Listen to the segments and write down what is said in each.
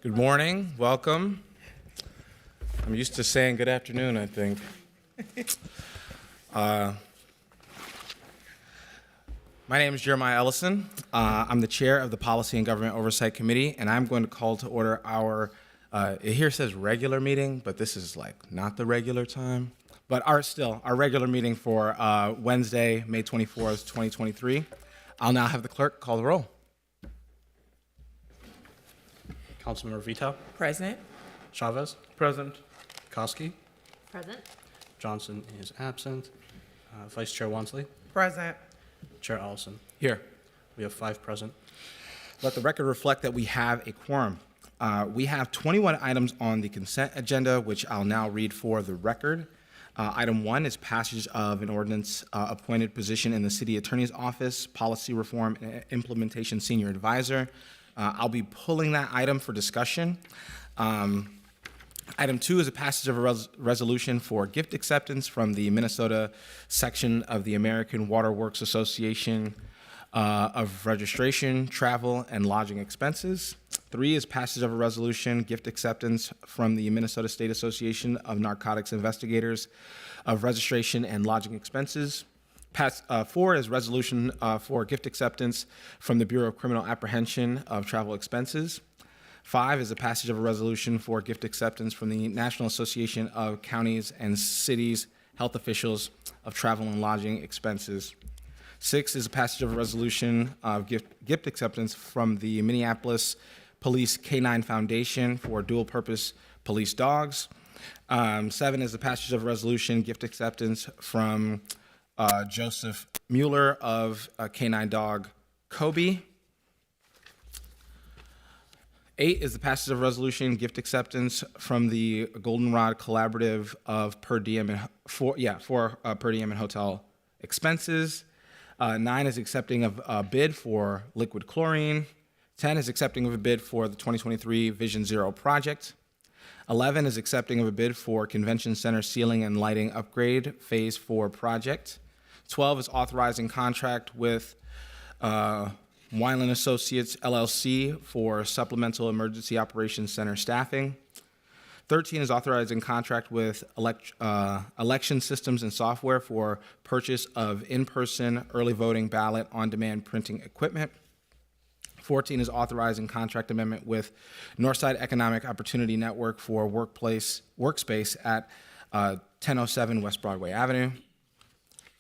Good morning, welcome. I'm used to saying good afternoon, I think. My name is Jeremiah Ellison. I'm the chair of the Policy and Government Oversight Committee, and I'm going to call to order our, it here says regular meeting, but this is like not the regular time, but our regular meeting for Wednesday, May 24th, 2023. I'll now have the clerk call the roll. Councilmember Vito, Present. Chavez, Present. Koski, Present. Johnson is absent. Vice Chair Wansley, Present. Chair Ellison. Here. We have 5 present. Let the record reflect that we have a quorum. We have 21 items on the consent agenda, which I'll now read for the record. Item 1 is passage of an ordinance appointed position in the City Attorney's Office, Policy Reform and Implementation Senior Advisor. I'll be pulling that item for discussion. Item 2 is a passage of a resolution for gift acceptance from the Minnesota section of the American Water Works Association of registration, travel, and lodging expenses. 3 is passage of a resolution, gift acceptance from the Minnesota State Association of Narcotics Investigators of registration and lodging expenses. 4 is resolution for gift acceptance from the Bureau of Criminal Apprehension of travel expenses. 5 is a passage of a resolution for gift acceptance from the National Association of Counties and Cities Health Officials of travel and lodging expenses. 6 is a passage of a resolution of gift acceptance from the Minneapolis Police K-9 Foundation for dual-purpose police dogs. 7 is the passage of a resolution gift acceptance from Joseph Mueller of K-9 dog Kobe. 8 is the passage of a resolution gift acceptance from the Goldenrod Collaborative of per diem and for per diem and hotel expenses. 9 is accepting of a bid for liquid chlorine. 10 is accepting of a bid for the 2023 Vision Zero project. 11 is accepting of a bid for Convention Center ceiling and lighting upgrade Phase 4 project. 12 is authorizing contract with Wineland Associates LLC for supplemental emergency operations center staffing. 13 is authorizing contract with election systems and software for purchase of in-person early voting ballot on-demand printing equipment. 14 is authorizing contract amendment with Northside Economic Opportunity Network for workspace at 1007 West Broadway Avenue.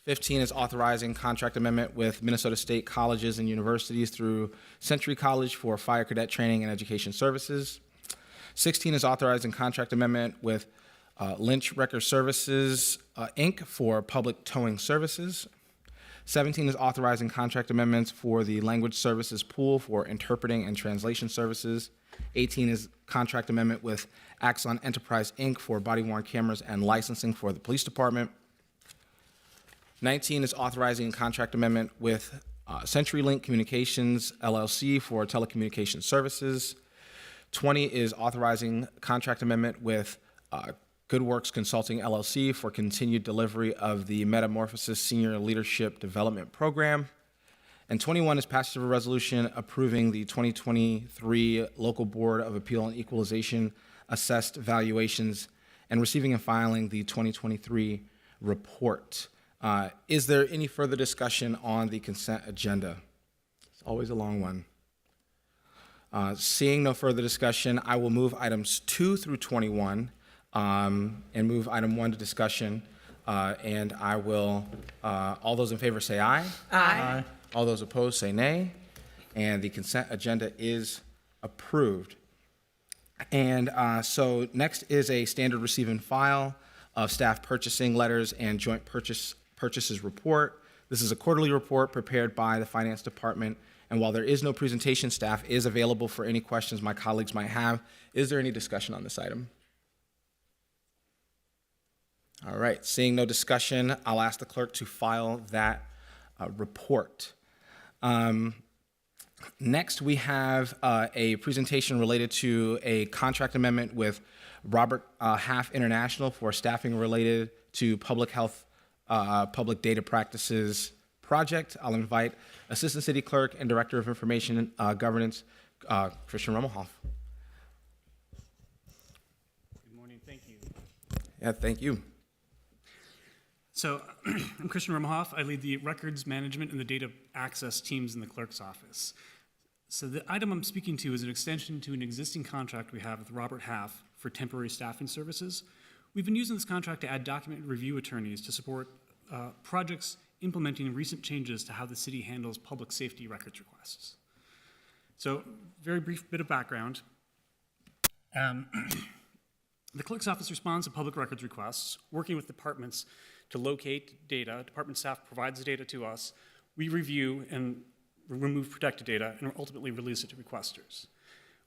15 is authorizing contract amendment with Minnesota State Colleges and Universities through Century College for fire cadet training and education services. 16 is authorizing contract amendment with Lynch Wrecker Services, Inc. for public towing services. 17 is authorizing contract amendments for the Language Services Pool for interpreting and translation services. 18 is contract amendment with Axon Enterprise, Inc. for body-worn cameras and licensing for the police department. 19 is authorizing a contract amendment with CenturyLink Communications, LLC for telecommunications services. 20 is authorizing contract amendment with Good Works Consulting, LLC for continued delivery of the Metamorphosis Senior Leadership Development Program. And 21 is passage of a resolution approving the 2023 Local Board of Appeal and Equalization assessed valuations and receiving and filing the 2023 report. Is there any further discussion on the consent agenda? It's always a long one. Seeing no further discussion, I will move items 2 through 21 and move item 1 to discussion. And I will, all those in favor say aye. Aye. All those opposed say nay. And the consent agenda is approved. And so next is a standard receive and file of staff purchasing letters and joint purchases report. This is a quarterly report prepared by the Finance Department, and while there is no presentation, staff is available for any questions my colleagues might have. Is there any discussion on this item? All right, seeing no discussion, I'll ask the clerk to file that report. Next, we have a presentation related to a contract amendment with Robert Half International for staffing related to public health, public data practices project. I'll invite Assistant City Clerk and Director of Information Governance, Christian Rummelhoff. Yeah, thank you. So I'm Christian Romohoff. I lead the records management and the data access teams in the clerk's office. So the item I'm speaking to is an extension to an existing contract we have with Robert Half for temporary staffing services. We've been using this contract to add document review attorneys to support projects implementing recent changes to how the city handles public safety records requests. So very brief bit of background. The clerk's office responds to public records requests, working with departments to locate data. Department staff provides the data to us. We review and remove protected data and ultimately release it to requesters.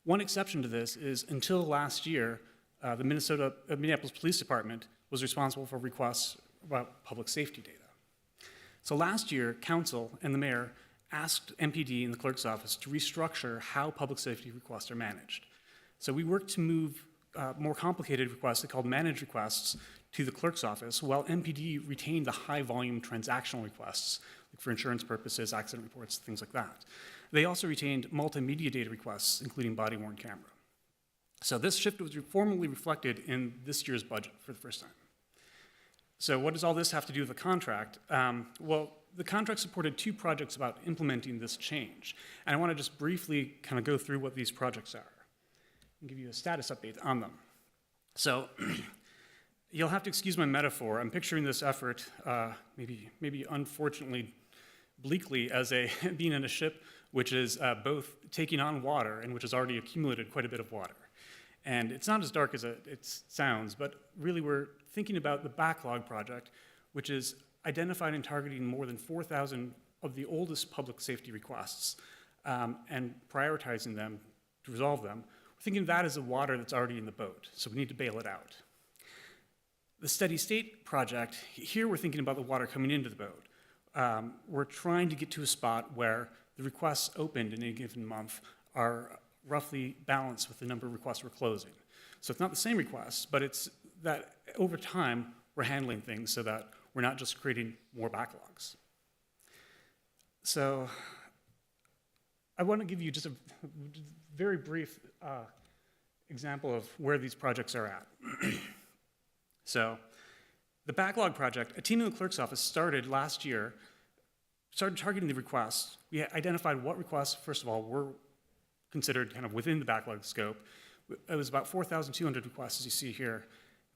One exception to this is until last year, the Minneapolis Police Department was responsible for requests about public safety data. So last year, council and the mayor asked MPD and the clerk's office to restructure how public safety requests are managed. So we worked to move more complicated requests, called managed requests, to the clerk's office, while MPD retained the high-volume transactional requests, like for insurance purposes, accident reports, things like that. They also retained multimedia data requests, including body-worn camera. So this shift was formally reflected in this year's budget for the first time. So what does all this have to do with the contract? Well, the contract supported 2 projects about implementing this change. And I want to just briefly kind of go through what these projects are and give you a status update on them. So you'll have to excuse my metaphor. I'm picturing this effort, maybe unfortunately bleakly, as being in a ship which is both taking on water and which has already accumulated quite a bit of water. And it's not as dark as it sounds, but really we're thinking about the backlog project, which is identifying and targeting more than 4,000 of the oldest public safety requests and prioritizing them to resolve them. We're thinking of that as the water that's already in the boat, so we need to bail it out. The steady state project, here we're thinking about the water coming into the boat. We're trying to get to a spot where the requests opened in a given month are roughly balanced with the number of requests we're closing. So it's not the same requests, but it's that over time we're handling things so that we're not just creating more backlogs. So I want to give you just a very brief example of where these projects are at. So the backlog project, a team in the clerk's office started last year, started targeting the requests. We identified what requests, first of all, were considered kind of within the backlog scope. It was about 4,200 requests, as you see here.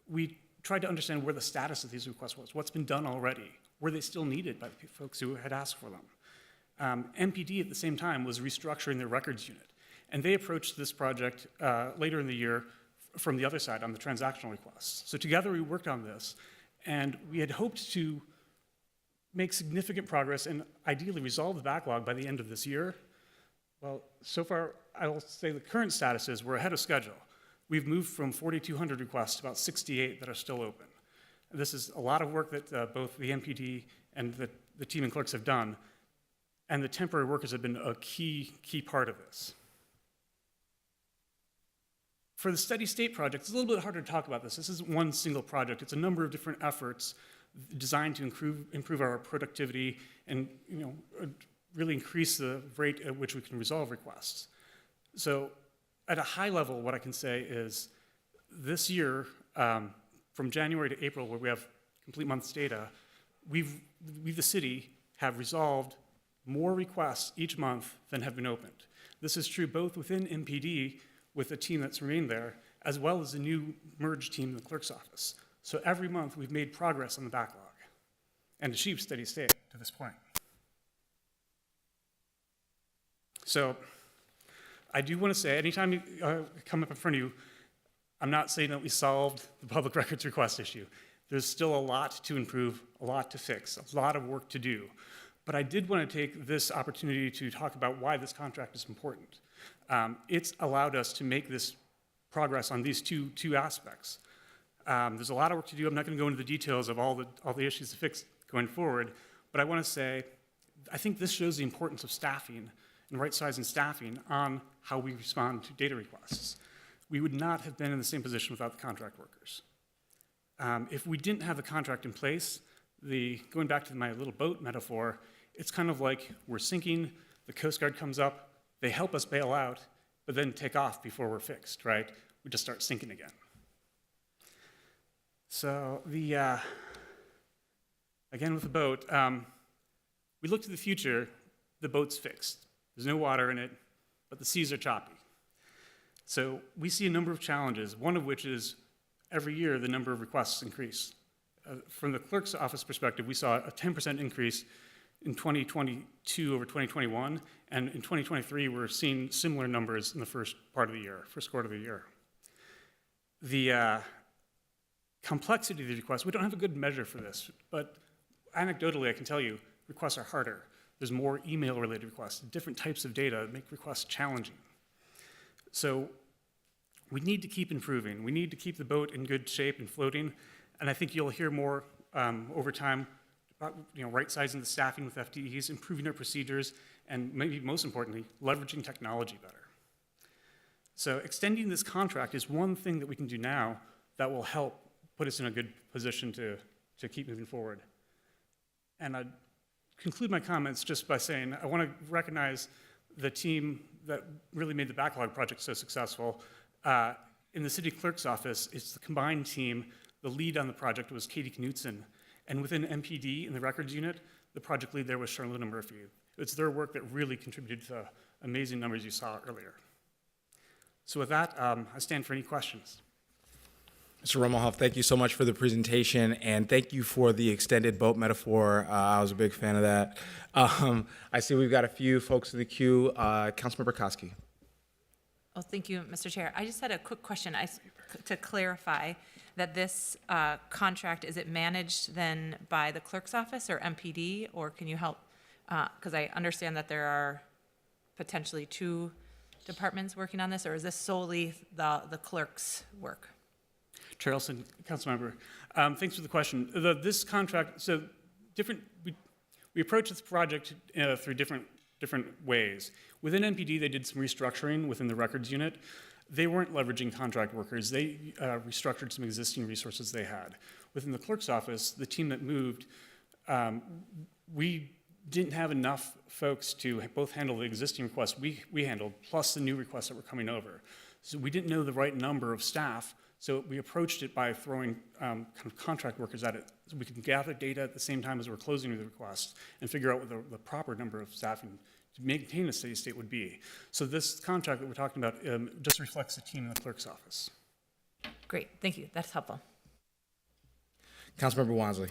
We tried to understand where the status of these requests was, what's been done already, were they still needed by the folks who had asked for them. MPD at the same time was restructuring their records unit, and they approached this project later in the year from the other side on the transactional requests. So together we worked on this, and we had hoped to make significant progress and ideally resolve the backlog by the end of this year. Well, so far, I will say the current status is we're ahead of schedule. We've moved from 4,200 requests to about 68 that are still open. This is a lot of work that both the MPD and the team and clerks have done, and the temporary workers have been a key part of this. For the steady state project, it's a little bit harder to talk about this. This isn't one single project. It's a number of different efforts designed to improve our productivity and really increase the rate at which we can resolve requests. So at a high level, what I can say is this year, from January to April, where we have complete month's data, we, the city, have resolved more requests each month than have been opened. This is true both within MPD, with the team that's remained there, as well as the new merged team in the clerk's office. So every month we've made progress on the backlog and achieved steady state to this point. So I do want to say, anytime you come up in front of you, I'm not saying that we solved the public records request issue. There's still a lot to improve, a lot to fix, a lot of work to do. But I did want to take this opportunity to talk about why this contract is important. It's allowed us to make this progress on these two aspects. There's a lot of work to do. I'm not going to go into the details of all the issues to fix going forward, but I want to say I think this shows the importance of staffing and right-sizing staffing on how we respond to data requests. We would not have been in the same position without the contract workers. If we didn't have the contract in place, going back to my little boat metaphor, it's kind of like we're sinking, the Coast Guard comes up, they help us bail out, but then take off before we're fixed, right? We just start sinking again. So again with the boat, we look to the future, the boat's fixed. There's no water in it, but the seas are choppy. So we see a number of challenges, one of which is every year the number of requests increase. From the clerk's office perspective, we saw a 10% increase in 2022 over 2021, and in 2023 we're seeing similar numbers in the first quarter of the year. The complexity of the requests, we don't have a good measure for this, but anecdotally I can tell you requests are harder. There's more email-related requests. Different types of data make requests challenging. So we need to keep improving. We need to keep the boat in good shape and floating, and I think you'll hear more over time about right-sizing the staffing with FTEs, improving our procedures, and maybe most importantly, leveraging technology better. So extending this contract is one thing that we can do now that will help put us in a good position to keep moving forward. And I'd conclude my comments just by saying I want to recognize the team that really made the backlog project so successful. In the city clerk's office, it's the combined team. The lead on the project was Katie Knutson. And within MPD, in the records unit, the project lead there was Charlona Murphy. It's their work that really contributed to the amazing numbers you saw earlier. So with that, I stand for any questions. Mr. Romelhoff, thank you so much for the presentation, and thank you for the extended boat metaphor. I was a big fan of that. I see we've got a few folks in the queue. Councilmember Koski. Oh, thank you, Mr. Chair. I just had a quick question to clarify that this contract, is it managed then by the clerk's office or MPD, or can you help? Because I understand that there are potentially two departments working on this, or is this solely the clerk's work? Chair Elson, Councilmember, thanks for the question. This contract, so we approach this project through different ways. Within NPD, they did some restructuring within the records unit. They weren't leveraging contract workers. They restructured some existing resources they had. Within the clerk's office, the team that moved, we didn't have enough folks to both handle the existing requests we handled, plus the new requests that were coming over. So we didn't know the right number of staff, so we approached it by throwing kind of contract workers at it, so we could gather data at the same time as we're closing the requests and figure out what the proper number of staffing to maintain a steady state would be. So this contract that we're talking about just reflects the team in the clerk's office. Great, thank you. That's helpful. Councilmember Wansley.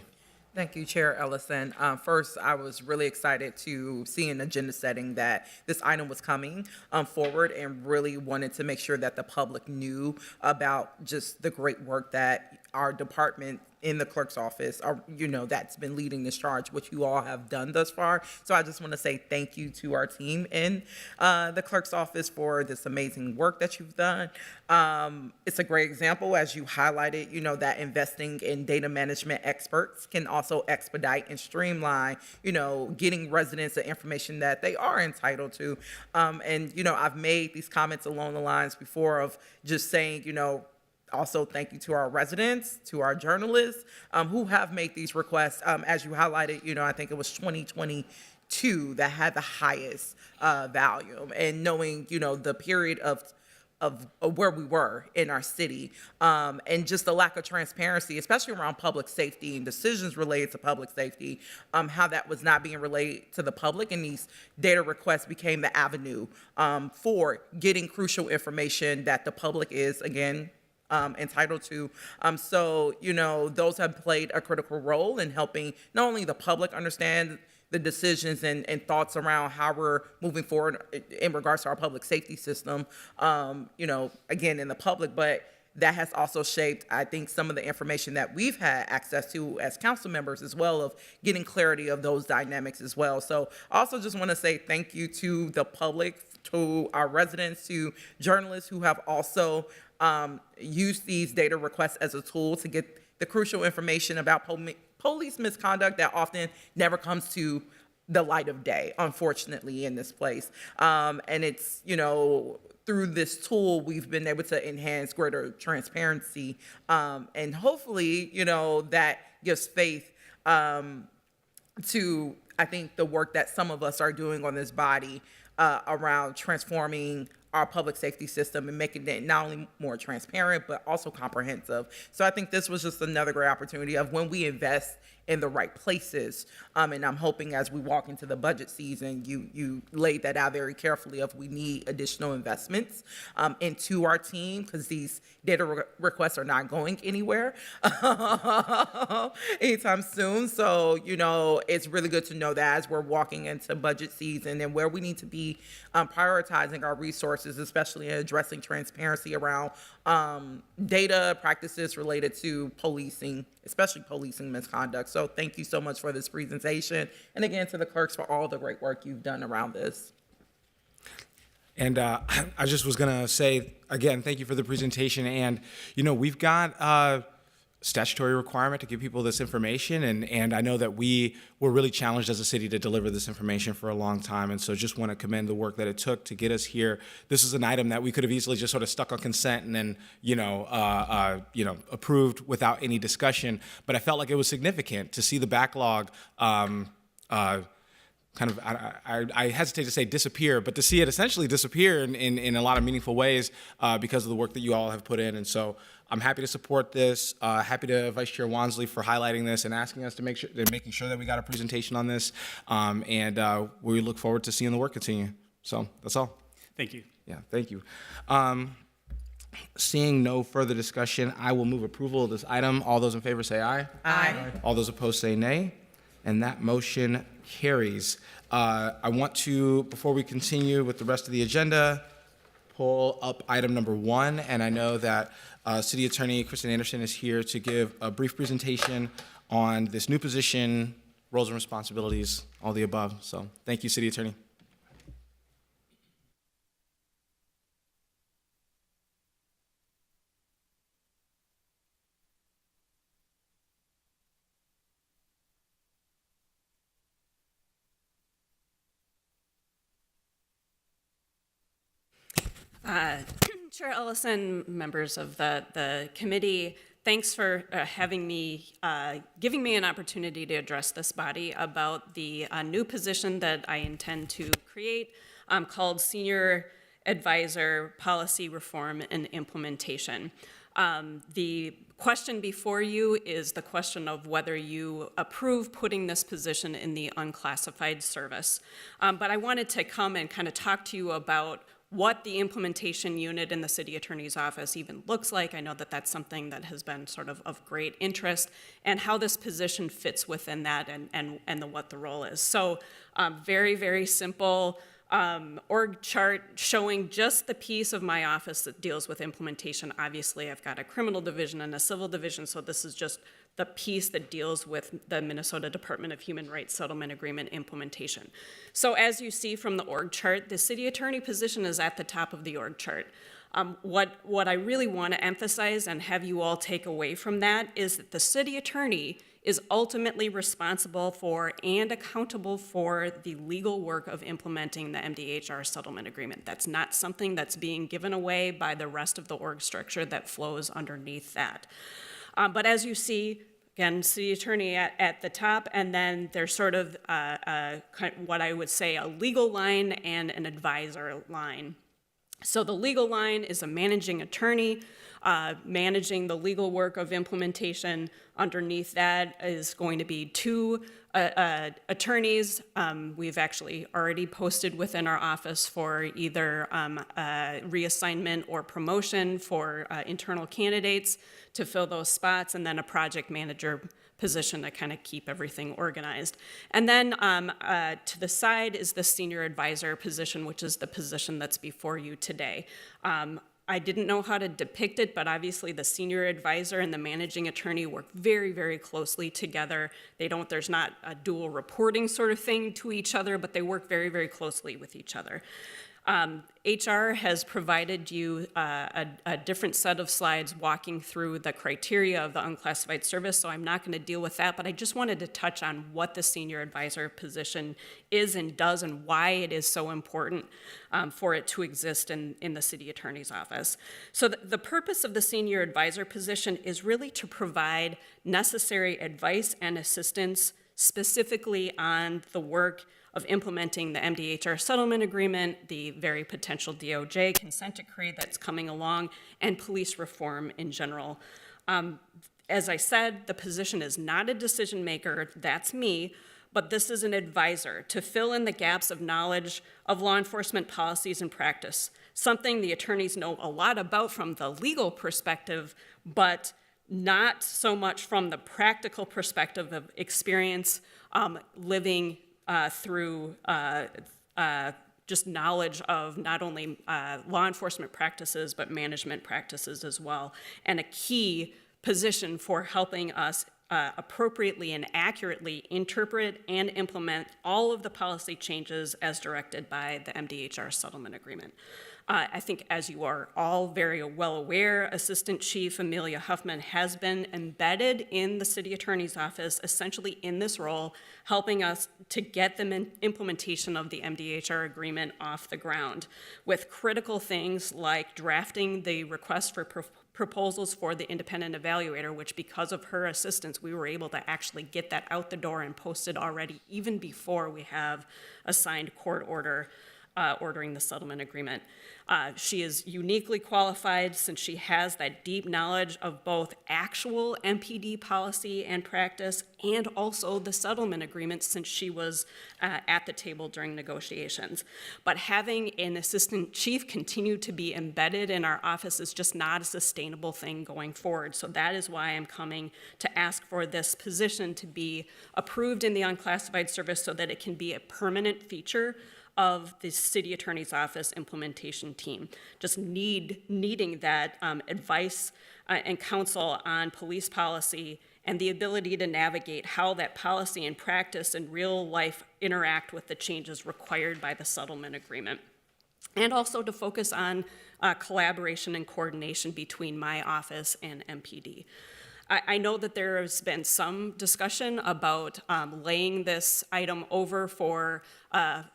Thank you, Chair Ellison. First, I was really excited to see in agenda setting that this item was coming forward, and really wanted to make sure that the public knew about just the great work that our department in the clerk's office, that's been leading this charge, which you all have done thus far. So I just want to say thank you to our team in the clerk's office for this amazing work that you've done. It's a great example, as you highlighted, that investing in data management experts can also expedite and streamline, getting residents the information that they are entitled to. I've made these comments along the lines before of just saying, also, thank you to our residents, to our journalists who have made these requests. As you highlighted, I think it was 2022 that had the highest volume. And knowing, the period of where we were in our city, and just the lack of transparency, especially around public safety and decisions related to public safety, how that was not being relayed to the public, and these data requests became the avenue for getting crucial information that the public is, again, entitled to. Those have played a critical role in helping not only the public understand the decisions and thoughts around how we're moving forward in regards to our public safety system, again, in the public, but that has also shaped, I think, some of the information that we've had access to as council members as well, of getting clarity of those dynamics as well. So I also just want to say thank you to the public, to our residents, to journalists who have also use these data requests as a tool to get the crucial information about police misconduct that often never comes to the light of day, unfortunately, in this place. And it's, through this tool, we've been able to enhance greater transparency. And hopefully, that gives faith to, I think, the work that some of us are doing on this body around transforming our public safety system and making it not only more transparent, but also comprehensive. So I think this was just another great opportunity of when we invest in the right places. And I'm hoping as we walk into the budget season, you laid that out very carefully of we need additional investments into our team, because these data requests are not going anywhere anytime soon. So, it's really good to know that as we're walking into budget season and where we need to be prioritizing our resources, especially in addressing transparency around data practices related to policing, especially policing misconduct. So thank you so much for this presentation. And again, to the clerks for all the great work you've done around this. And I just was going to say, again, thank you for the presentation. And, we've got a statutory requirement to give people this information. And I know that we were really challenged as a city to deliver this information for a long time. And so just want to commend the work that it took to get us here. This is an item that we could have easily just sort of stuck on consent and then, approved without any discussion. But I felt like it was significant to see the backlog I hesitate to say disappear, but to see it essentially disappear in a lot of meaningful ways because of the work that you all have put in. And so I'm happy to support this. Happy to Vice Chair Wansley for highlighting this and asking us to making sure that we got a presentation on this. And we look forward to seeing the work continue. So that's all. Thank you. Yeah, thank you. Seeing no further discussion, I will move approval of this item. All those in favor say aye. Aye. All those opposed say nay. And that motion carries. I want to, before we continue with the rest of the agenda, pull up item number 1. And I know that City Attorney Kristen Anderson is here to give a brief presentation on this new position, roles and responsibilities, all the above. So thank you, City Attorney. Chair Ellison, members of the committee, thanks for having me, giving me an opportunity to address this body about the new position that I intend to create called Senior Advisor Policy Reform and Implementation. The question before you is the question of whether you approve putting this position in the unclassified service. But I wanted to come and kind of talk to you about what the implementation unit in the city attorney's office even looks like. I know that that's something that has been sort of great interest, and how this position fits within that and what the role is. So very, very simple org chart showing just the piece of my office that deals with implementation. Obviously, I've got a criminal division and a civil division, so this is just the piece that deals with the Minnesota Department of Human Rights Settlement Agreement implementation. So as you see from the org chart, the city attorney position is at the top of the org chart. What I really want to emphasize and have you all take away from that is that the city attorney is ultimately responsible for and accountable for the legal work of implementing the MDHR settlement agreement. That's not something that's being given away by the rest of the org structure that flows underneath that. But as you see, again, city attorney at the top, and then there's sort of what I would say a legal line and an advisor line. So the legal line is a managing attorney, managing the legal work of implementation. Underneath that is going to be 2 attorneys. We've actually already posted within our office for either reassignment or promotion for internal candidates to fill those spots, and then a project manager position to kind of keep everything organized. And then to the side is the senior advisor position, which is the position that's before you today. I didn't know how to depict it, but obviously the senior advisor and the managing attorney work very, very closely together. There's not a dual reporting sort of thing to each other, but they work very, very closely with each other. HR has provided you a different set of slides walking through the criteria of the unclassified service, so I'm not going to deal with that, but I just wanted to touch on what the senior advisor position is and does and why it is so important for it to exist in the city attorney's office. So the purpose of the senior advisor position is really to provide necessary advice and assistance specifically on the work of implementing the MDHR settlement agreement, the very potential DOJ consent decree that's coming along, and police reform in general. As I said, the position is not a decision maker, that's me, but this is an advisor to fill in the gaps of knowledge of law enforcement policies and practice, something the attorneys know a lot about from the legal perspective, but not so much from the practical perspective of experience living through just knowledge of not only law enforcement practices, but management practices as well, and a key position for helping us appropriately and accurately interpret and implement all of the policy changes as directed by the MDHR settlement agreement. I think, as you are all very well aware, Assistant Chief Amelia Huffman has been embedded in the City Attorney's Office, essentially in this role, helping us to get the implementation of the MDHR agreement off the ground, with critical things like drafting the request for proposals for the independent evaluator, which, because of her assistance, we were able to actually get that out the door and posted already, even before we have a signed court order ordering the settlement agreement. She is uniquely qualified since she has that deep knowledge of both actual MPD policy and practice and also the settlement agreement, since she was at the table during negotiations. But having an assistant chief continue to be embedded in our office is just not a sustainable thing going forward. So that is why I'm coming to ask for this position to be approved in the unclassified service so that it can be a permanent feature of the City Attorney's Office implementation team. Just needing that advice and counsel on police policy and the ability to navigate how that policy and practice in real life interact with the changes required by the settlement agreement. And also to focus on collaboration and coordination between my office and MPD. I know that there has been some discussion about laying this item over for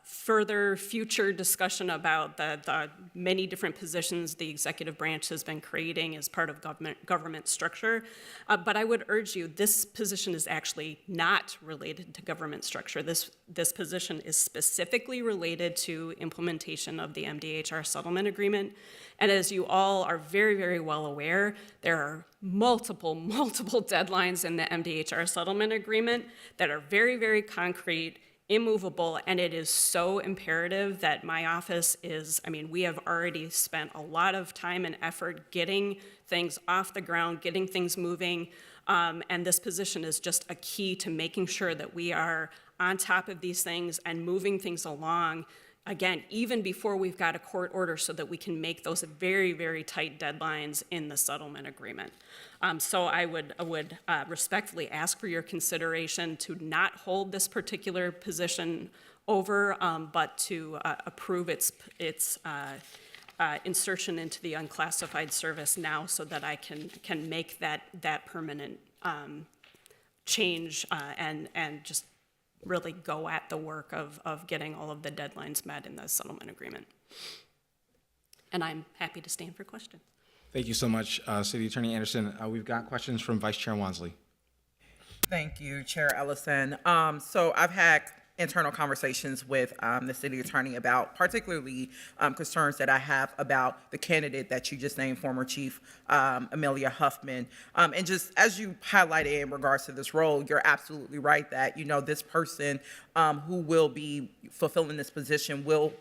further future discussion about the many different positions the executive branch has been creating as part of government structure. But I would urge you, this position is actually not related to government structure. This position is specifically related to implementation of the MDHR settlement agreement. And as you all are very, very well aware, there are multiple deadlines in the MDHR settlement agreement that are very, very concrete, immovable, and it is so imperative that my office we have already spent a lot of time and effort getting things off the ground, getting things moving, and this position is just a key to making sure that we are on top of these things and moving things along, again, even before we've got a court order, so that we can make those very, very tight deadlines in the settlement agreement. So I would respectfully ask for your consideration to not hold this particular position over, but to approve its insertion into the unclassified service now, so that I can make that permanent change and just really go at the work of getting all of the deadlines met in the settlement agreement. And I'm happy to stand for questions. Thank you so much, City Attorney Anderson. We've got questions from Vice Chair Wansley. Thank you, Chair Ellison. So I've had internal conversations with the city attorney about particularly concerns that I have about the candidate that you just named, former Chief Amelia Huffman. And just as you highlighted in regards to this role, you're absolutely right that, this person who will be fulfilling this position will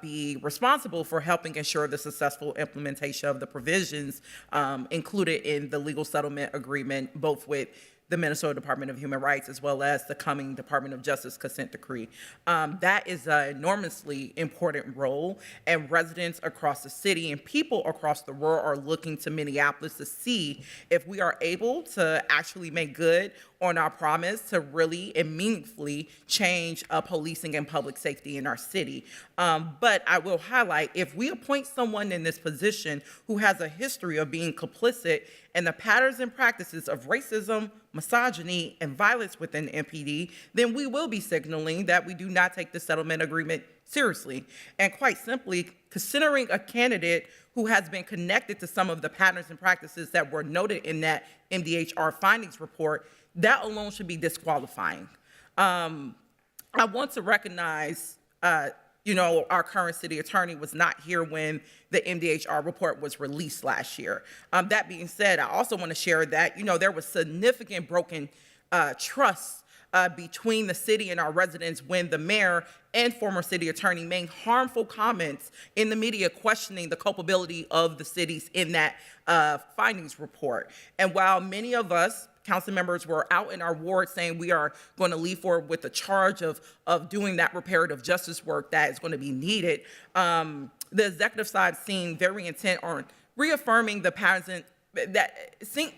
be responsible for helping ensure the successful implementation of the provisions included in the legal settlement agreement, both with the Minnesota Department of Human Rights, as well as the coming Department of Justice consent decree. That is an enormously important role, and residents across the city and people across the world are looking to Minneapolis to see if we are able to actually make good on our promise to really and meaningfully change policing and public safety in our city. But I will highlight, if we appoint someone in this position who has a history of being complicit in the patterns and practices of racism, misogyny, and violence within MPD, then we will be signaling that we do not take the settlement agreement seriously. And quite simply, considering a candidate who has been connected to some of the patterns and practices that were noted in that MDHR findings report, that alone should be disqualifying. I want to recognize, our current city attorney was not here when the MDHR report was released last year. That being said, I also want to share that, there was significant broken trust between the city and our residents when the mayor and former city attorney made harmful comments in the media questioning the culpability of the cities in that findings report. And while many of us, council members, were out in our ward saying we are going to leave forward with the charge of doing that reparative justice work that is going to be needed, the executive side seemed very intent on reaffirming the patterns that seemed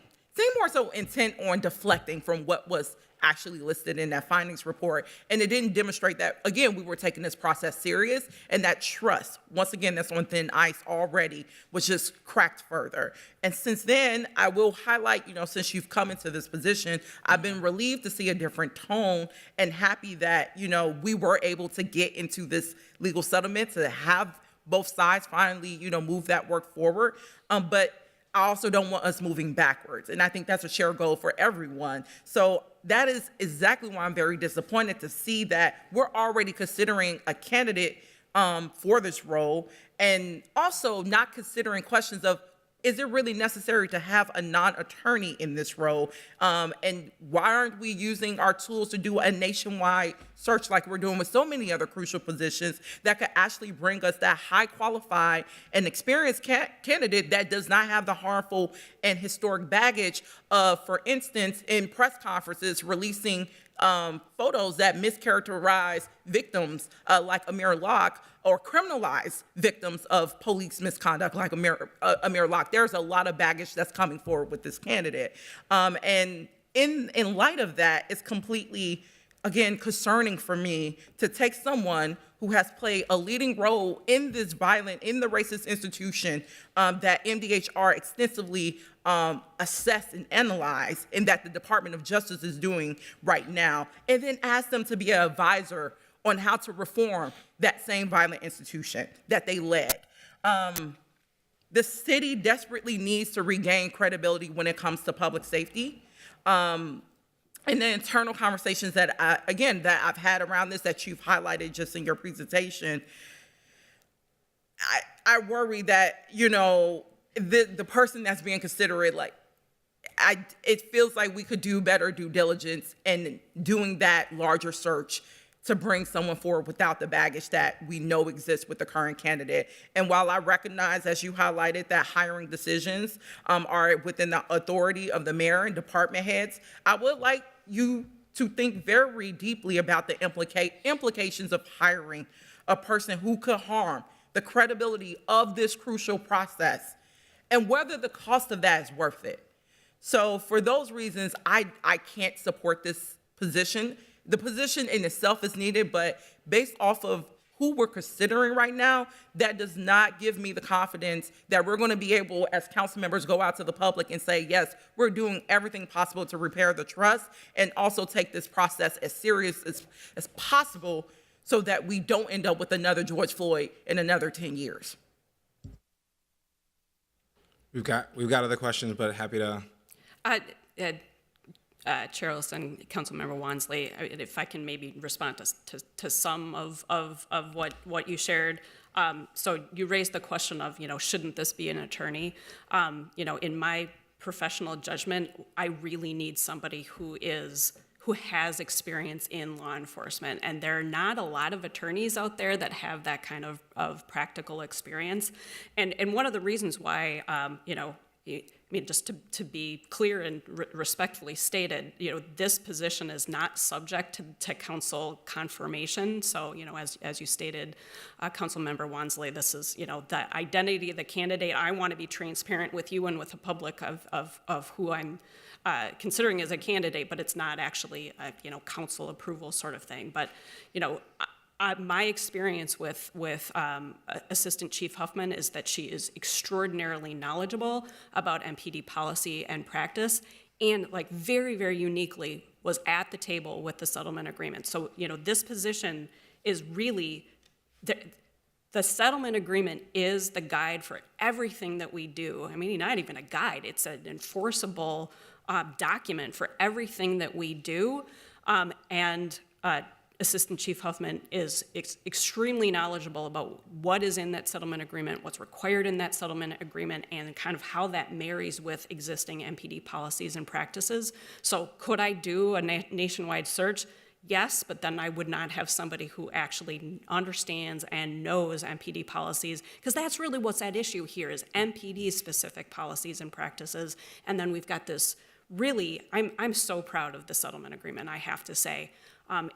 more so intent on deflecting from what was actually listed in that findings report. And it didn't demonstrate that, again, we were taking this process serious, and that trust, once again, that's on thin ice already, was just cracked further. And since then, I will highlight, since you've come into this position, I've been relieved to see a different tone and happy that, we were able to get into this legal settlement, to have both sides finally, move that work forward. But I also don't want us moving backwards. And I think that's a shared goal for everyone. So that is exactly why I'm very disappointed to see that we're already considering a candidate for this role, and also not considering questions of, is it really necessary to have a non-attorney in this role? And why aren't we using our tools to do a nationwide search like we're doing with so many other crucial positions that could actually bring us that high qualified and experienced candidate that does not have the harmful and historic baggage of, for instance, in press conferences, releasing photos that mischaracterize victims like Amir Locke, or criminalize victims of police misconduct like Amir Locke. There's a lot of baggage that's coming forward with this candidate. And in light of that, it's completely, again, concerning for me to take someone who has played a leading role in this violent, in the racist institution that MDHR extensively assessed and analyzed, and that the Department of Justice is doing right now, and then ask them to be an advisor on how to reform that same violent institution that they led. The city desperately needs to regain credibility when it comes to public safety. And the internal conversations that I've had around this, that you've highlighted just in your presentation, I worry that, the person that's being considered, it feels like we could do better due diligence in doing that larger search to bring someone forward without the baggage that we know exists with the current candidate. And while I recognize, as you highlighted, that hiring decisions are within the authority of the mayor and department heads, I would like you to think very deeply about the implications of hiring a person who could harm the credibility of this crucial process, and whether the cost of that is worth it. So for those reasons, I can't support this position. The position in itself is needed, but based off of who we're considering right now, that does not give me the confidence that we're going to be able, as council members, go out to the public and say, yes, we're doing everything possible to repair the trust, and also take this process as serious as possible so that we don't end up with another George Floyd in another 10 years. We've got other questions, but happy to. Chair Ellison, Councilmember Wansley, if I can maybe respond to some of what you shared. So you raised the question of, shouldn't this be an attorney? In my professional judgment, I really need somebody who has experience in law enforcement, and there are not a lot of attorneys out there that have that kind of practical experience. And one of the reasons why, just to be clear and respectfully stated, this position is not subject to council confirmation. So, as you stated, Councilmember Wansley, this is, the identity of the candidate. I want to be transparent with you and with the public of who I'm considering as a candidate, but it's not actually a, council approval sort of thing. But, my experience with Assistant Chief Huffman is that she is extraordinarily knowledgeable about MPD policy and practice, and very, very uniquely was at the table with the settlement agreement. So, this position is really, the settlement agreement is the guide for everything that we do. I mean, not even a guide, it's an enforceable document for everything that we do. Assistant Chief Huffman is extremely knowledgeable about what is in that settlement agreement, what's required in that settlement agreement, and kind of how that marries with existing MPD policies and practices. So could I do a nationwide search? Yes, but then I would not have somebody who actually understands and knows MPD policies, because that's really what's at issue here is MPD-specific policies and practices. And then we've got this really, I'm so proud of the settlement agreement, I have to say.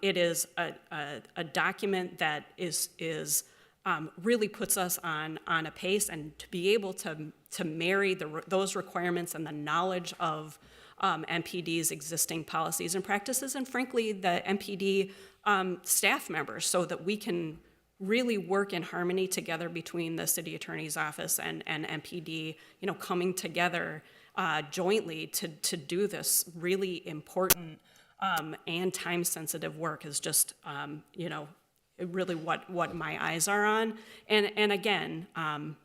It is a document that really puts us on a pace, and to be able to marry those requirements and the knowledge of MPD's existing policies and practices, and frankly, the MPD staff members, so that we can really work in harmony together between the city attorney's office and MPD, coming together jointly to do this really important and time-sensitive work is just, really what my eyes are on. And again,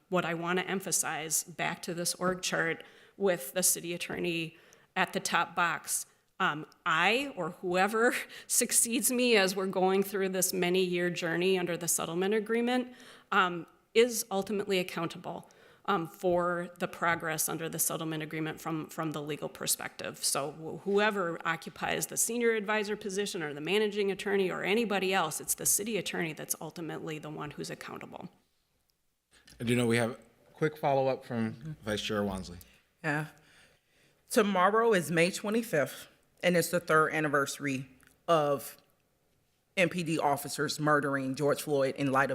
what I want to emphasize, back to this org chart with the city attorney at the top box, I or whoever succeeds me as we're going through this many-year journey under the settlement agreement is ultimately accountable for the progress under the settlement agreement from the legal perspective. So whoever occupies the senior advisor position or the managing attorney or anybody else, it's the city attorney that's ultimately the one who's accountable. I do know we have a quick follow-up from Vice Chair Wansley. Yeah. Tomorrow is May 25th, and it's the 3rd anniversary of MPD officers murdering George Floyd in front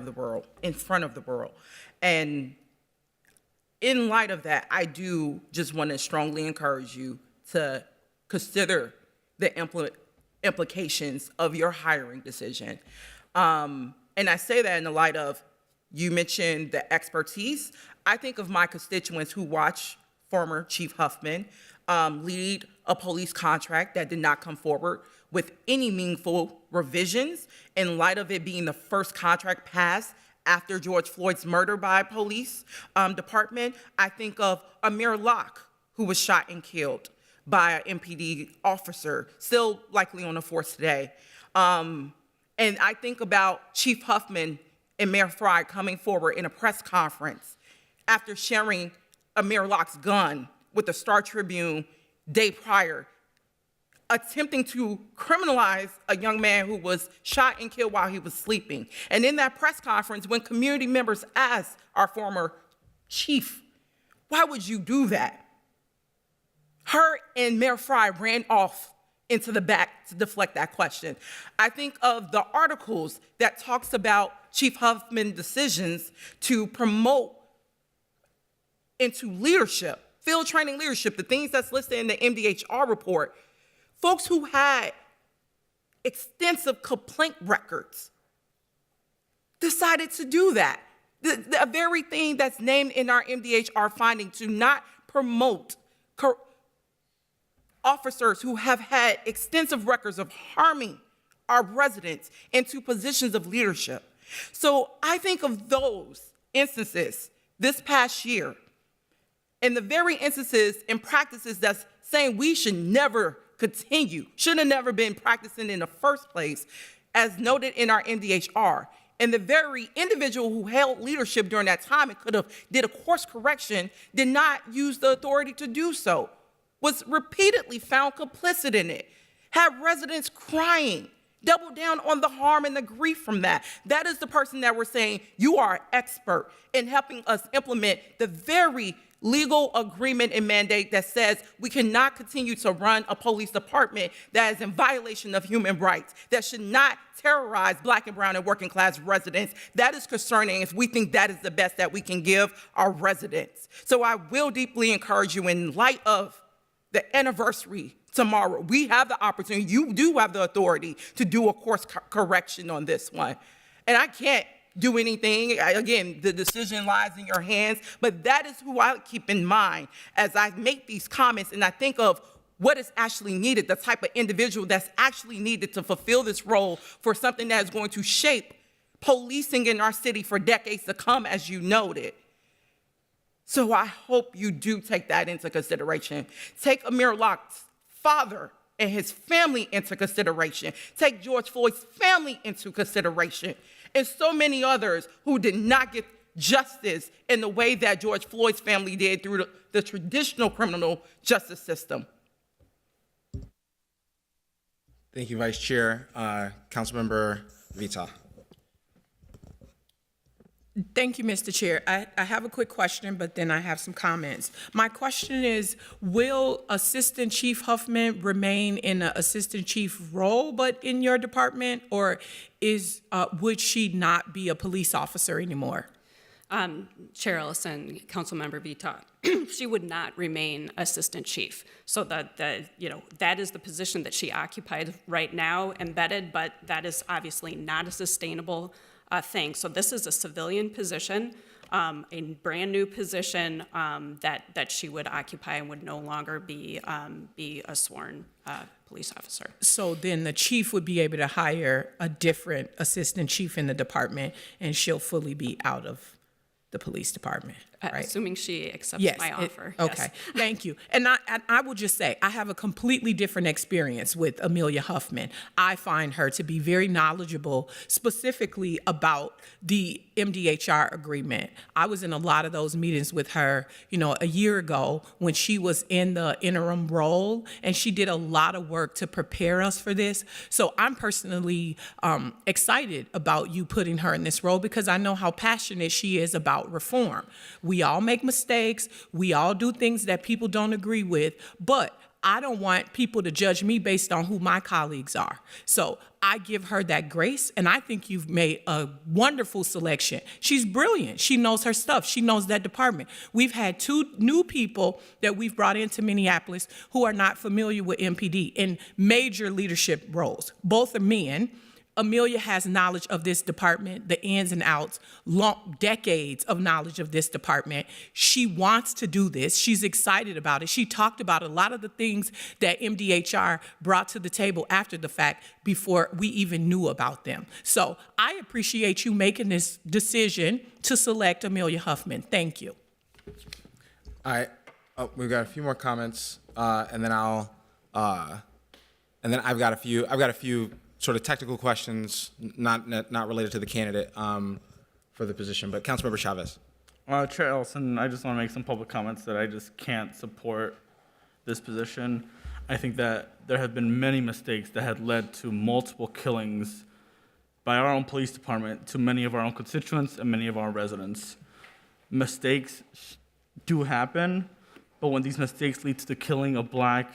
of the world. And in light of that, I do just want to strongly encourage you to consider the implications of your hiring decision. And I say that in the light of, you mentioned the expertise. I think of my constituents who watch former Chief Huffman lead a police contract that did not come forward with any meaningful revisions in light of it being the first contract passed after George Floyd's murder by police department. I think of Amir Locke, who was shot and killed by an MPD officer, still likely on the force today. And I think about Chief Huffman and Mayor Fry coming forward in a press conference after sharing Amir Locke's gun with the Star Tribune day prior, attempting to criminalize a young man who was shot and killed while he was sleeping. And in that press conference, when community members asked our former chief, why would you do that? Her and Mayor Fry ran off into the back to deflect that question. I think of the articles that talks about Chief Huffman's decisions to promote into leadership, field training leadership, the things that's listed in the MDHR report. Folks who had extensive complaint records decided to do that. The very thing that's named in our MDHR finding to not promote officers who have had extensive records of harming our residents into positions of leadership. So I think of those instances this past year and the very instances and practices that's saying we should never continue, should have never been practicing in the first place, as noted in our MDHR. And the very individual who held leadership during that time and could have did a course correction did not use the authority to do so, was repeatedly found complicit in it, had residents crying, double down on the harm and the grief from that. That is the person that we're saying, you are an expert in helping us implement the very legal agreement and mandate that says we cannot continue to run a police department that is in violation of human rights, that should not terrorize Black and brown and working class residents. That is concerning if we think that is the best that we can give our residents. So I will deeply encourage you, in light of the anniversary tomorrow, we have the opportunity, you do have the authority to do a course correction on this one. And I can't do anything. Again, the decision lies in your hands, but that is who I keep in mind as I make these comments and I think of what is actually needed, the type of individual that's actually needed to fulfill this role for something that is going to shape policing in our city for decades to come, as you noted. So I hope you do take that into consideration. Take Amir Locke's father and his family into consideration. Take George Floyd's family into consideration, and so many others who did not get justice in the way that George Floyd's family did through the traditional criminal justice system. Thank you, Vice Chair. Councilmember Vita. Thank you, Mr. Chair. I have a quick question, but then I have some comments. My question is, will Assistant Chief Huffman remain in an Assistant Chief role, but in your department, or would she not be a police officer anymore? Chair Ellison, Councilmember Vita, she would not remain Assistant Chief. So that is the position that she occupied right now, embedded, but that is obviously not a sustainable thing. So this is a civilian position, a brand new position that she would occupy and would no longer be a sworn police officer. So then the chief would be able to hire a different assistant chief in the department, and she'll fully be out of the police department, right? Assuming she accepts Yes. my offer. Okay. Yes. Thank you. And I will just say, I have a completely different experience with Amelia Huffman. I find her to be very knowledgeable, specifically about the MDHR agreement. I was in a lot of those meetings with her, a year ago when she was in the interim role, and she did a lot of work to prepare us for this. So I'm personally excited about you putting her in this role, because I know how passionate she is about reform. We all make mistakes. We all do things that people don't agree with, but I don't want people to judge me based on who my colleagues are. So I give her that grace, and I think you've made a wonderful selection. She's brilliant. She knows her stuff. She knows that department. We've had 2 new people that we've brought into Minneapolis who are not familiar with MPD in major leadership roles. Both are men. Amelia has knowledge of this department, the ins and outs, decades of knowledge of this department. She wants to do this. She's excited about it. She talked about a lot of the things that MDHR brought to the table after the fact, before we even knew about them. So I appreciate you making this decision to select Amelia Huffman. Thank you. All right, we've got a few more comments, and then I've got a few sort of technical questions, not related to the candidate for the position. But Councilmember Chavez. Chair Ellison, I just want to make some public comments that I just can't support this position. I think that there have been many mistakes that had led to multiple killings by our own police department to many of our own constituents and many of our residents. Mistakes do happen, but when these mistakes lead to the killing of Black,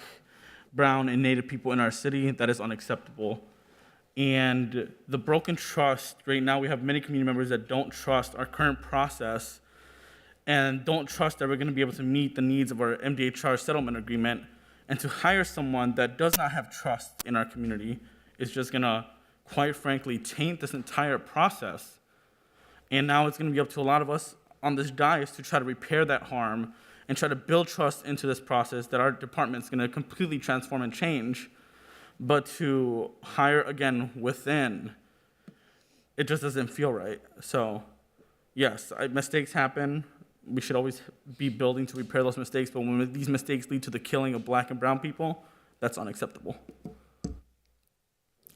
brown, and Native people in our city, that is unacceptable. And the broken trust, right now we have many community members that don't trust our current process and don't trust that we're going to be able to meet the needs of our MDHR settlement agreement. And to hire someone that does not have trust in our community is just going to, quite frankly, taint this entire process. And now it's going to be up to a lot of us on this dais to try to repair that harm and try to build trust into this process that our department is going to completely transform and change. But to hire again within, it just doesn't feel right. So, yes, mistakes happen. We should always be building to repair those mistakes. But when these mistakes lead to the killing of Black and brown people, that's unacceptable.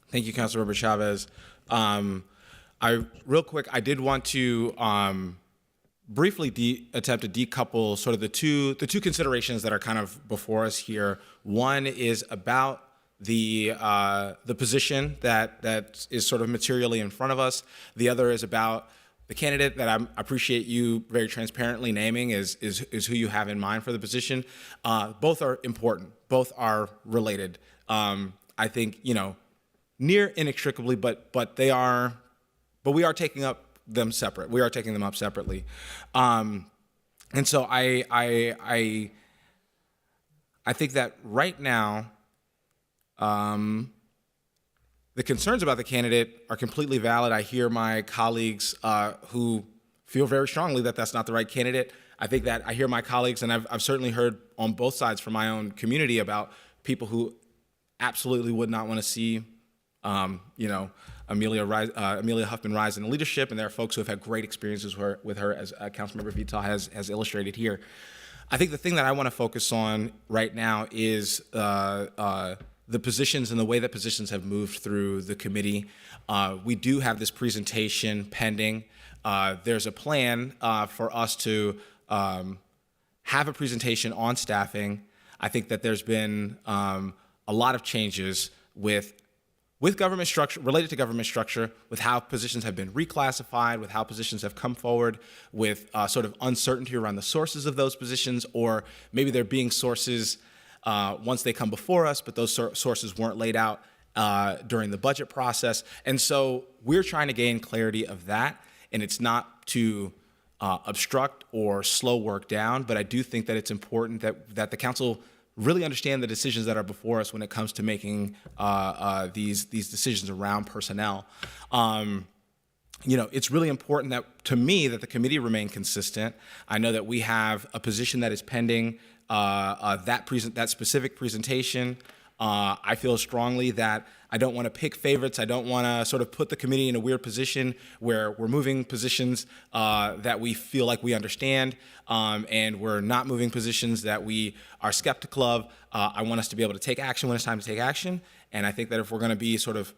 Thank you, Councilmember Chavez. Real quick, I did want to briefly attempt to decouple sort of the two considerations that are kind of before us here. One is about the position that is sort of materially in front of us. The other is about the candidate that I appreciate you very transparently naming is who you have in mind for the position. Both are important. Both are related. I think, near inextricably, but we are taking up them separate. We are taking them up separately. And so I think that right now, the concerns about the candidate are completely valid. I hear my colleagues who feel very strongly that that's not the right candidate. I think that I hear my colleagues, and I've certainly heard on both sides from my own community about people who absolutely would not want to see, Amelia Huffman rise in leadership, and there are folks who have had great experiences with her, as Councilmember Vita has illustrated here. I think the thing that I want to focus on right now is the positions and the way that positions have moved through the committee. We do have this presentation pending. There's a plan for us to have a presentation on staffing. I think that there's been a lot of changes with government structure, related to government structure, with how positions have been reclassified, with how positions have come forward, with sort of uncertainty around the sources of those positions, or maybe there being sources once they come before us, but those sources weren't laid out during the budget process. And so we're trying to gain clarity of that, and it's not to obstruct or slow work down, but I do think that it's important that the council really understand the decisions that are before us when it comes to making these decisions around personnel. It's really important to me that the committee remain consistent. I know that we have a position that is pending that specific presentation. I feel strongly that I don't want to pick favorites. I don't want to sort of put the committee in a weird position where we're moving positions that we feel like we understand, and we're not moving positions that we are skeptical of. I want us to be able to take action when it's time to take action, and I think that if we're going to be sort of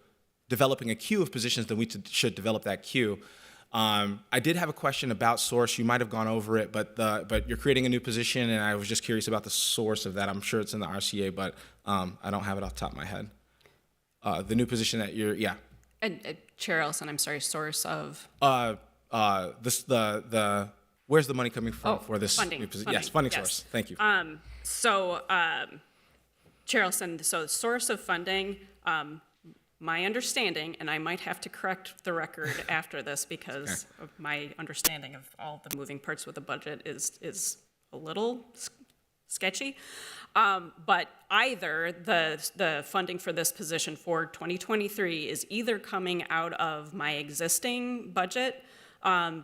developing a queue of positions, then we should develop that queue. I did have a question about source. You might have gone over it, but you're creating a new position, and I was just curious about the source of that. I'm sure it's in the RCA, but I don't have it off the top of my head. The new position that yeah. Chair Ellison, I'm sorry, source of? Where's the money coming from for this funding, new position? funding, Yes, funding yes. source. Thank you. Chair Ellison, so source of funding, my understanding, and I might have to correct the record after this because of my understanding of all the moving parts with the budget is a little sketchy. But either the funding for this position for 2023 is either coming out of my existing budget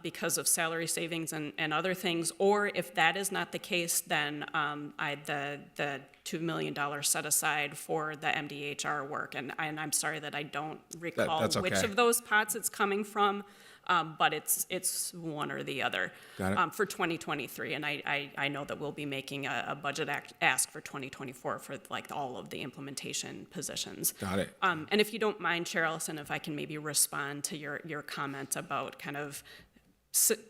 because of salary savings and other things, or if that is not the case, then the $2 million set aside for the MDHR work. And I'm sorry that I don't recall that's okay. which of those pots it's coming from. But it's one or the other. Got it. For 2023, and I know that we'll be making a budget ask for 2024 for like all of the implementation positions. Got it. And if you don't mind, Chair Ellison, if I can maybe respond to your comment about kind of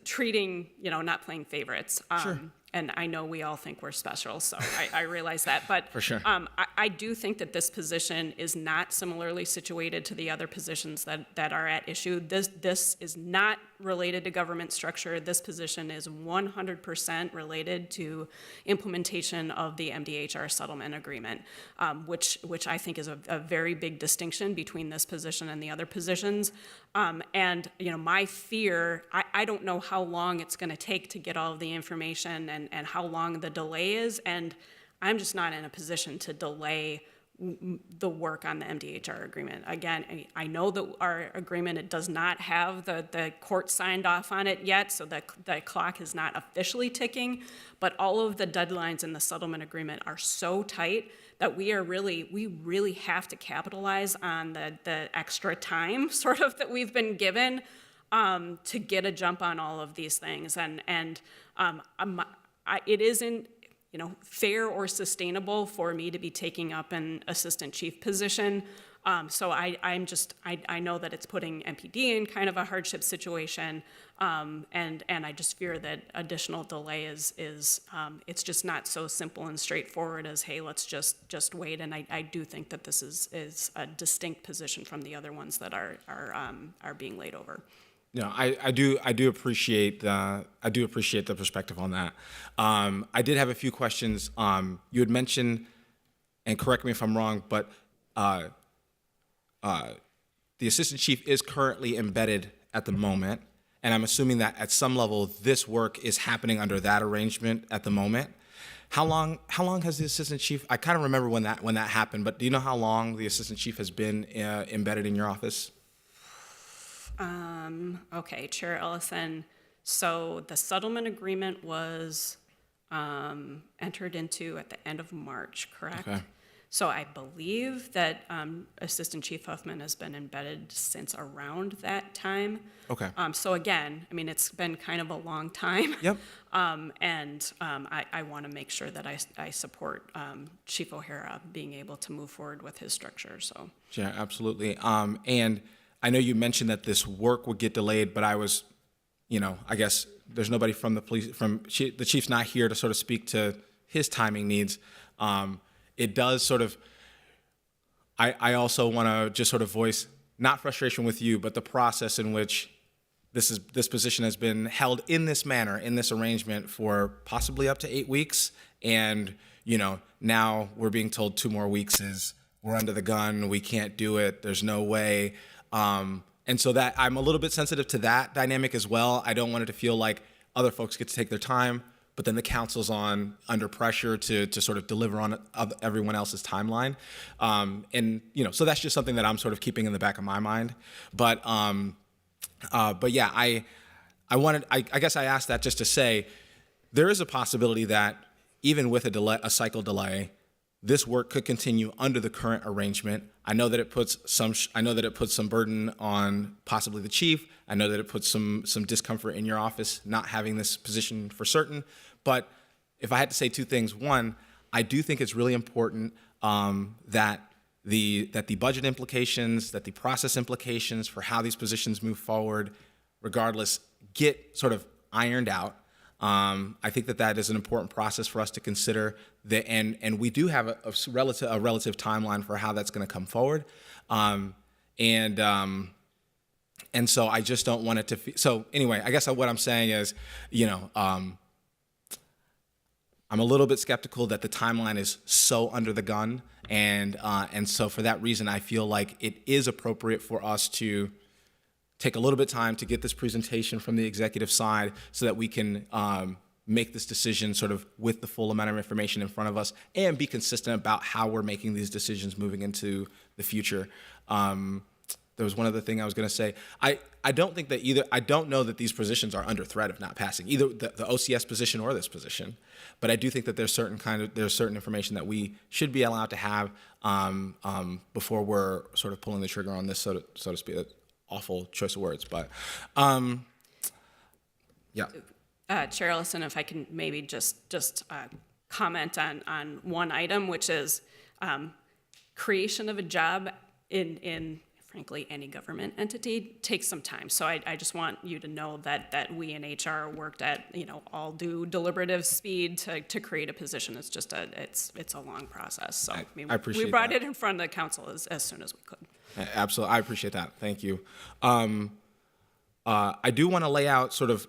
treating, not playing favorites. Sure. And I know we all think we're special, so I realize that. But For sure. I do think that this position is not similarly situated to the other positions that are at issue. This is not related to government structure. This position is 100% related to implementation of the MDHR settlement agreement, which I think is a very big distinction between this position and the other positions. And my fear, I don't know how long it's going to take to get all of the information and how long the delay is, and I'm just not in a position to delay the work on the MDHR agreement. Again, I know that our agreement, it does not have the court signed off on it yet, so the clock is not officially ticking, but all of the deadlines in the settlement agreement are so tight that we really have to capitalize on the extra time sort of that we've been given to get a jump on all of these things. And it isn't fair or sustainable for me to be taking up an assistant chief position. So I know that it's putting MPD in kind of a hardship situation, and I just fear that additional delay is it's just not so simple and straightforward as, hey, let's just wait. And I do think that this is a distinct position from the other ones that are being laid over. I do appreciate the perspective on that. I did have a few questions. You had mentioned, and correct me if I'm wrong, but the assistant chief is currently embedded at the moment, and I'm assuming that at some level this work is happening under that arrangement at the moment. How long has the assistant chief? I kind of remember when that happened, but do you know how long the assistant chief has been embedded in your office? Okay, Chair Ellison. So the settlement agreement was entered into at the end of March, correct? Okay. So I believe that Assistant Chief Huffman has been embedded since around that time. Okay. So again, I mean, it's been kind of a long time. Yep. I want to make sure that I support Chief O'Hara being able to move forward with his structure, so. Yeah, absolutely. And I know you mentioned that this work would get delayed, but I was, I guess there's nobody from the police, the chief's not here to sort of speak to his timing needs. It does sort of, I also want to just sort of voice, not frustration with you, but the process in which this position has been held in this manner, in this arrangement for possibly up to 8 weeks. And, now we're being told 2 more weeks is, we're under the gun, we can't do it, there's no way. And so that I'm a little bit sensitive to that dynamic as well. I don't want it to feel like other folks get to take their time, but then the council's under pressure to sort of deliver on everyone else's timeline. So that's just something that I'm sort of keeping in the back of my mind. But yeah, I guess I asked that just to say there is a possibility that even with a cycle delay, this work could continue under the current arrangement. I know that it puts some burden on possibly the chief. I know that it puts some discomfort in your office not having this position for certain. But if I had to say 2 things, one, I do think it's really important that the budget implications, that the process implications for how these positions move forward, regardless, get sort of ironed out. I think that is an important process for us to consider, and we do have a relative timeline for how that's going to come forward, and so I just don't want it to. So anyway, I guess what I'm saying is, I'm a little bit skeptical that the timeline is so under the gun, and so for that reason, I feel like it is appropriate for us to take a little bit of time to get this presentation from the executive side so that we can make this decision sort of with the full amount of information in front of us and be consistent about how we're making these decisions moving into the future. There was one other thing I was going to say. I don't think that I don't know that these positions are under threat of not passing, either the OCS position or this position. But I do think that there's certain information that we should be allowed to have before we're sort of pulling the trigger on this, so to speak. Awful choice of words, but yeah. Chair Ellison, if I can maybe just comment on one item, which is creation of a job in frankly any government entity takes some time. So I just want you to know that we in HR worked at all due deliberative speed to create a position. It's just it's a long process. So I appreciate we brought that. it in front of the council as soon as we could. Absolutely, I appreciate that. Thank you. I do want to lay out sort of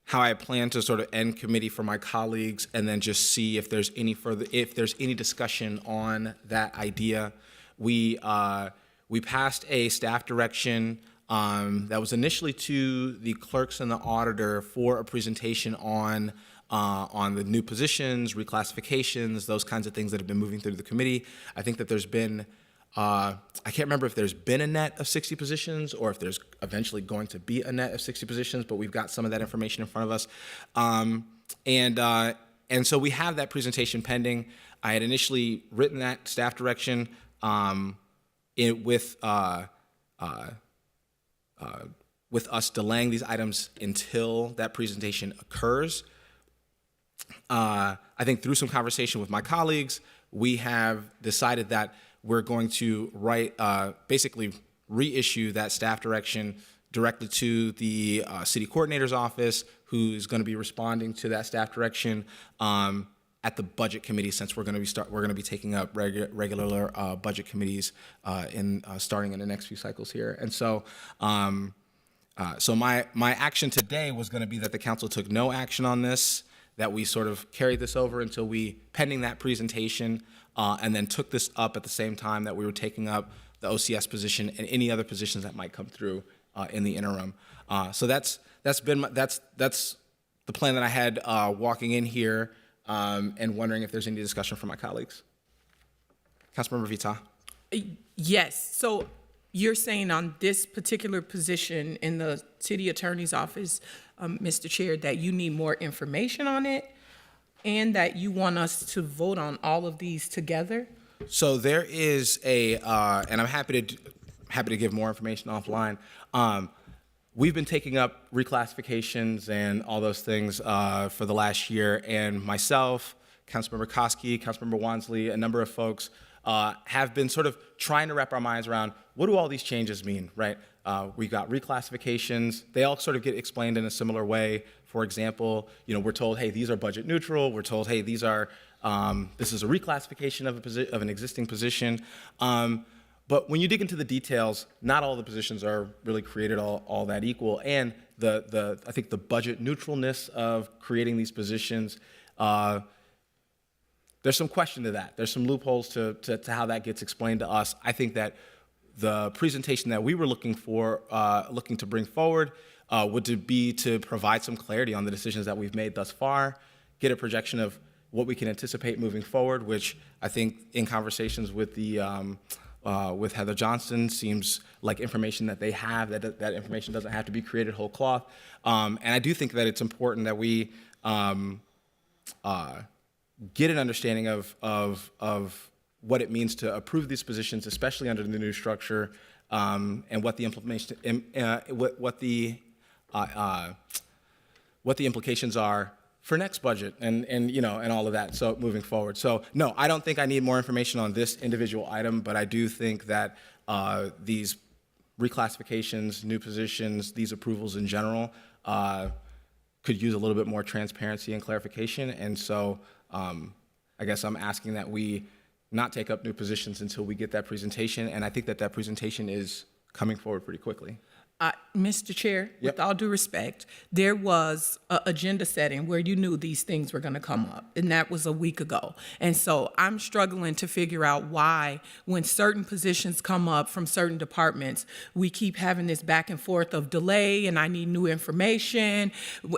how I plan to sort of end committee for my colleagues, and then just see if there's any discussion on that idea. We passed a staff direction that was initially to the clerks and the auditor for a presentation on the new positions, reclassifications, those kinds of things that have been moving through the committee. I think that there's been, I can't remember if there's been a net of 60 positions or if there's eventually going to be a net of 60 positions, but we've got some of that information in front of us. And so we have that presentation pending. I had initially written that staff direction with us delaying these items until that presentation occurs. I think through some conversation with my colleagues, we have decided that we're going to basically reissue that staff direction directly to the city coordinator's office, who's going to be responding to that staff direction at the budget committee, since we're going to be taking up regular budget committees starting in the next few cycles here. And so so my action today was going to be that the council took no action on this, that we sort of carried this over until pending that presentation, and then took this up at the same time that we were taking up the OCS position and any other positions that might come through in the interim. So that's the plan that I had walking in here, and wondering if there's any discussion from my colleagues. Councilmember Vita. Yes. So you're saying on this particular position in the city attorney's office, Mr. Chair, that you need more information on it, and that you want us to vote on all of these together? So there is and I'm happy to give more information offline. We've been taking up reclassifications and all those things for the last year, and myself, Councilmember Koski, Councilmember Wansley, a number of folks have been sort of trying to wrap our minds around what do all these changes mean, right? We've got reclassifications. They all sort of get explained in a similar way. For example, we're told, hey, these are budget neutral. We're told, hey, these are this is a reclassification of an existing position. But when you dig into the details, not all the positions are really created all that equal. And I think the budget neutralness of creating these positions, there's some question to that. There's some loopholes to how that gets explained to us. I think that the presentation that we were looking to bring forward would be to provide some clarity on the decisions that we've made thus far, get a projection of what we can anticipate moving forward, which I think in conversations with with Heather Johnson seems like information that they have, that information doesn't have to be created whole cloth. And I do think that it's important that we get an understanding of what it means to approve these positions, especially under the new structure, and what the implications are for next budget and all of that, so moving forward. So no, I don't think I need more information on this individual item, but I do think that these reclassifications, new positions, these approvals in general could use a little bit more transparency and clarification. And so I guess I'm asking that we not take up new positions until we get that presentation. And I think that presentation is coming forward pretty quickly. Mr. Chair, Yep. with all due respect, there was an agenda setting where you knew these things were going to come up, and that was a week ago. And so I'm struggling to figure out why, when certain positions come up from certain departments, we keep having this back and forth of delay, and I need new information.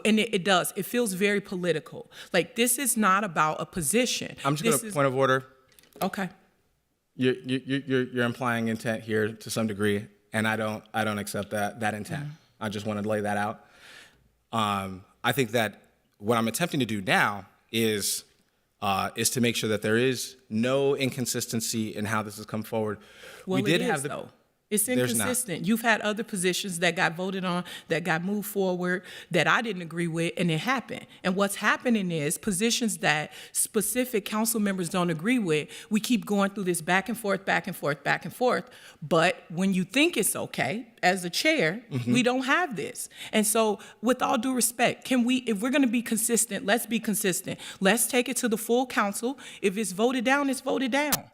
And it does. It feels very political. Like, this is not about a position. I'm just going to point of order. Okay. You're implying intent here to some degree, and I don't accept that intent. I just want to lay that out. I think that what I'm attempting to do now is to make sure that there is no inconsistency in how this has come forward. Well, we did it have is, the though. It's There's not. inconsistent. You've had other positions that got voted on, that got moved forward, that I didn't agree with, and it happened. And what's happening is positions that specific council members don't agree with, we keep going through this back and forth, back and forth, back and forth. But when you think it's okay, as a chair, we don't have this. And so, with all due respect, can we, if we're going to be consistent, let's be consistent. Let's take it to the full council. If it's voted down, it's voted down.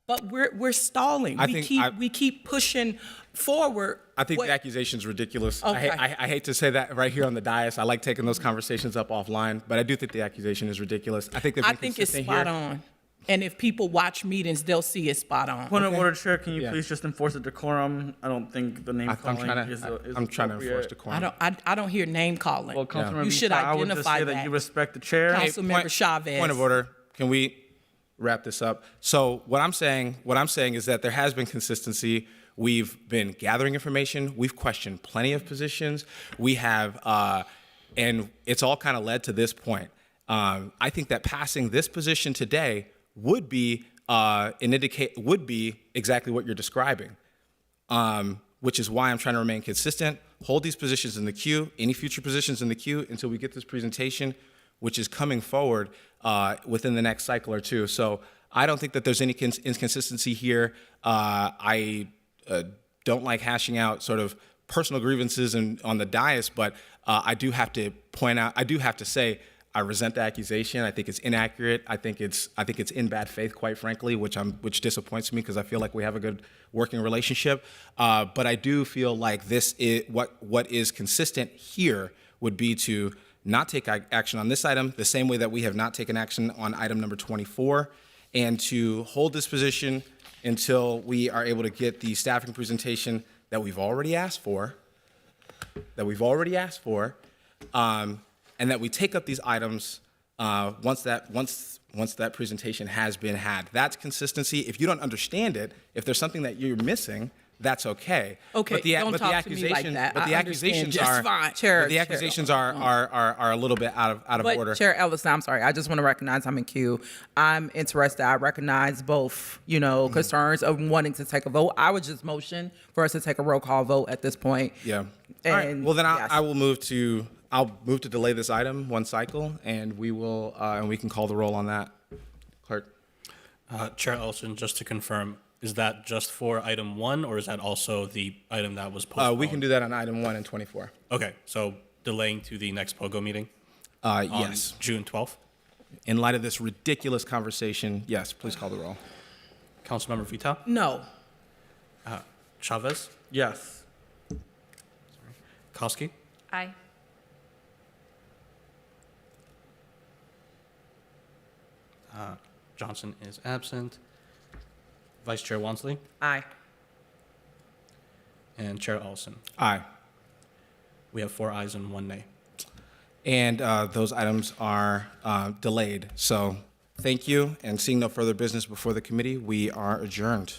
But we're stalling. We keep pushing forward. I think the accusation's ridiculous. Okay. I hate to say that right here on the dais. I like taking those conversations up offline, but I do think the accusation is ridiculous. I think it's spot on. And if people watch meetings, they'll see it's spot on. Point of order, Chair. Can you please just enforce the decorum? I don't think the name calling is I'm trying to enforce decorum. I don't hear name calling. Well, Councilmember, You should I would just identify say that you respect the chair. Councilmember Chavez. Point of order. Can we wrap this up? So what I'm saying is that there has been consistency. We've been gathering information. We've questioned plenty of positions. We have, and it's all kind of led to this point. I think that passing this position today would be exactly what you're describing, which is why I'm trying to remain consistent. Hold these positions in the queue, any future positions in the queue, until we get this presentation, which is coming forward within the next cycle or two. So I don't think that there's any inconsistency here. I don't like hashing out sort of personal grievances on the dais, but I do have to point out, I do have to say, I resent the accusation. I think it's inaccurate. I think it's in bad faith, quite frankly, which disappoints me because I feel like we have a good working relationship. But I do feel like this is what is consistent here would be to not take action on this item the same way that we have not taken action on item number 24, and to hold this position until we are able to get the staffing presentation that we've already asked for, and that we take up these items once that presentation has been had. That's consistency. If you don't understand it, if there's something that you're missing, that's okay. Okay, But the, don't but talk the to me like accusation, that. but the I understand accusations just are, fine. Chair- but the Chair- accusations are a little bit out of But order. Chair Ellison, I'm sorry. I just want to recognize I'm in queue. I'm interested. I recognize both, concerns of wanting to take a vote. I would just motion for us to take a roll call vote at this point. Yeah. All right. And Well, then yes. I'll move to delay this item one cycle, and we will and we can call the roll on that. Clerk. Chair Ellison, just to confirm, is that just for item 1, or is that also the item that was postponed? We can do that on item 1 and 24. Okay, so delaying to the next POGO meeting on Yes. June 12th. In light of this ridiculous conversation, yes, please call the roll. Councilmember Vital, No. Chavez, Yes. Kosky, Aye. Johnson is absent. Vice Chair Wansley Aye. and Chair Ellison. Aye. We have 4 ayes and 1 nay. And those items are delayed. So thank you. And seeing no further business before the committee, we are adjourned.